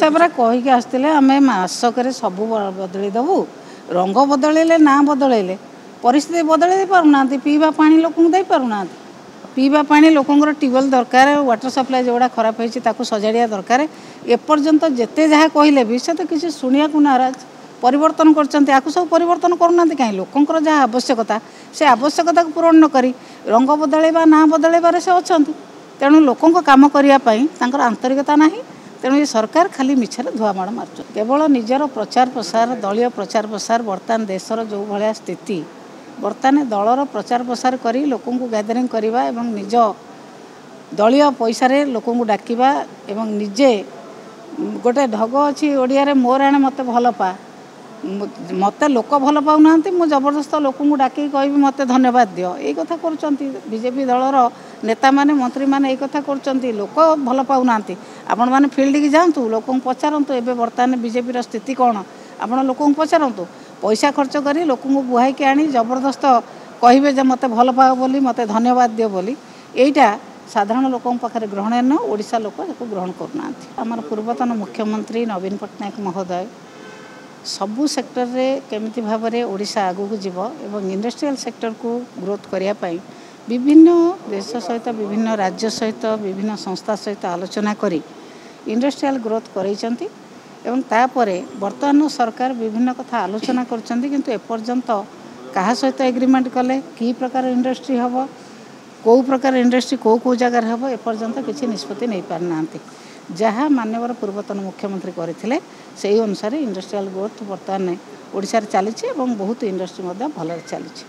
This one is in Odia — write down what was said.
ସେପରା କହିକି ଆସିଥିଲେ ଆମେ ମାସକରେ ସବୁ ବଦଳେଇ ଦେବୁ। ରଙ୍ଗ ବଦଳେଇଲେ ନା ବଦଳେଇଲେ ପରିସ୍ଥିତି ବଦଳେଇ ଦେଇ ପାରୁନାହାନ୍ତି। ପିଇବା ପାଣି ଲୋକଙ୍କୁ ଦେଇପାରୁନାହାନ୍ତି। ପିଇବା ପାଣି ଲୋକଙ୍କର ଟ୍ୟୁବୱେଲ୍ ଦରକାର, ୱାଟର ସପ୍ଲାଏ ଯେଉଁଗୁଡ଼ା ଖରାପ ହେଇଛି ତାକୁ ସଜାଡ଼ିବା ଦରକାର। ଏପର୍ଯ୍ୟନ୍ତ ଯେତେ ଯାହା କହିଲେ ବି ସେ ତ କିଛି ଶୁଣିବାକୁ ନାରାଜ। ପରିବର୍ତ୍ତନ କରୁଛନ୍ତି, ଆକୁ ସବୁ ପରିବର୍ତ୍ତନ କରୁନାହାନ୍ତି କାହିଁ? ଲୋକଙ୍କର ଯାହା ଆବଶ୍ୟକତା ସେ ଆବଶ୍ୟକତାକୁ ପୂରଣ ନ କରି ରଙ୍ଗ ବଦଳେଇବା ନା ବଦଳେଇବାରେ ସେ ଅଛନ୍ତି। ତେଣୁ ଲୋକଙ୍କ କାମ କରିବା ପାଇଁ ତାଙ୍କର ଆନ୍ତରିକତା ନାହିଁ। ତେଣୁ ଏ ସରକାର ଖାଲି ମିଛରେ ଧୁଆମାଡ଼ ମାରୁଛନ୍ତି। କେବଳ ନିଜର ପ୍ରଚାର ପ୍ରସାର, ଦଳୀୟ ପ୍ରଚାର ପ୍ରସାର, ବର୍ତ୍ତମାନ ଦେଶର ଯେଉଁ ଭଳିଆ ସ୍ଥିତି, ବର୍ତ୍ତମାନ ଦଳର ପ୍ରଚାର ପ୍ରସାର କରି ଲୋକଙ୍କୁ ଗ୍ୟାଦରିଂ କରିବା ଏବଂ ନିଜ ଦଳୀୟ ପଇସାରେ ଲୋକଙ୍କୁ ଡାକିବା ଏବଂ ନିଜେ ଗୋଟେ ଢଗ ଅଛି ଓଡ଼ିଆରେ, ମୋର ଆଣେ ମୋତେ ଭଲ ପା। ମୋତେ ଲୋକ ଭଲ ପାଉନାହାନ୍ତି, ମୁଁ ଜବରଦସ୍ତ ଲୋକଙ୍କୁ ଡାକିକି କହିବି ମୋତେ ଧନ୍ୟବାଦ ଦିଅ, ଏଇ କଥା କରୁଛନ୍ତି ବିଜେପି ଦଳର ନେତାମାନେ, ମନ୍ତ୍ରୀମାନେ ଏଇ କଥା କରୁଛନ୍ତି। ଲୋକ ଭଲ ପାଉନାହାନ୍ତି। ଆପଣମାନେ ଫିଲ୍ଡକୁ ଯାଆନ୍ତୁ, ଲୋକଙ୍କୁ ପଚାରନ୍ତୁ ଏବେ ବର୍ତ୍ତମାନ ବିଜେପିର ସ୍ଥିତି କ'ଣ, ଆପଣ ଲୋକଙ୍କୁ ପଚାରନ୍ତୁ। ପଇସା ଖର୍ଚ୍ଚ କରି ଲୋକଙ୍କୁ ବୁହାଇକି ଆଣି ଜବରଦସ୍ତ କହିବେ ଯେ ମୋତେ ଭଲ ପାଅ ବୋଲି, ମୋତେ ଧନ୍ୟବାଦ ଦିଅ ବୋଲି, ଏଇଟା ସାଧାରଣ ଲୋକଙ୍କ ପାଖରେ ଗ୍ରହଣୀୟ ନୁହେଁ। ଓଡ଼ିଶା ଲୋକ ତାକୁ ଗ୍ରହଣ କରୁନାହାନ୍ତି। ଆମର ପୂର୍ବତନ ମୁଖ୍ୟମନ୍ତ୍ରୀ ନବୀନ ପଟ୍ଟନାୟକ ମହୋଦୟ ସବୁ ସେକ୍ଟରରେ କେମିତି ଭାବରେ ଓଡ଼ିଶା ଆଗକୁ ଯିବ ଏବଂ ଇଣ୍ଡଷ୍ଟ୍ରିଆଲ ସେକ୍ଟରକୁ ଗ୍ରୋଥ୍ କରିବା ପାଇଁ ବିଭିନ୍ନ ଦେଶ ସହିତ, ବିଭିନ୍ନ ରାଜ୍ୟ ସହିତ, ବିଭିନ୍ନ ସଂସ୍ଥା ସହିତ ଆଲୋଚନା କରି ଇଣ୍ଡଷ୍ଟ୍ରିଆଲ ଗ୍ରୋଥ୍ କରାଇଛନ୍ତି। ଏବଂ ତାପରେ ବର୍ତ୍ତମାନ ସରକାର ବିଭିନ୍ନ କଥା ଆଲୋଚନା କରୁଛନ୍ତି, କିନ୍ତୁ ଏପର୍ଯ୍ୟନ୍ତ କାହା ସହିତ ଏଗ୍ରିମେଣ୍ଟ କଲେ, କି ପ୍ରକାର ଇଣ୍ଡଷ୍ଟ୍ରି ହେବ, କେଉଁ ପ୍ରକାର ଇଣ୍ଡଷ୍ଟ୍ରି କେଉଁ ଜାଗାରେ ହେବ, ଏପର୍ଯ୍ୟନ୍ତ କିଛି ନିଷ୍ପତ୍ତି ନେଇପାରିନାହାନ୍ତି। ଯାହା ମାନ୍ୟବର ପୂର୍ବତନ ମୁଖ୍ୟମନ୍ତ୍ରୀ କରିଥିଲେ ସେହି ଅନୁସାରେ ଇଣ୍ଡଷ୍ଟ୍ରିଆଲ ଗ୍ରୋଥ୍ ବର୍ତ୍ତମାନ ଓଡ଼ିଶାରେ ଚାଲିଛି ଏବଂ ବହୁତ ଇଣ୍ଡଷ୍ଟ୍ରି ମଧ୍ୟ ଭଲରେ ଚାଲିଛି।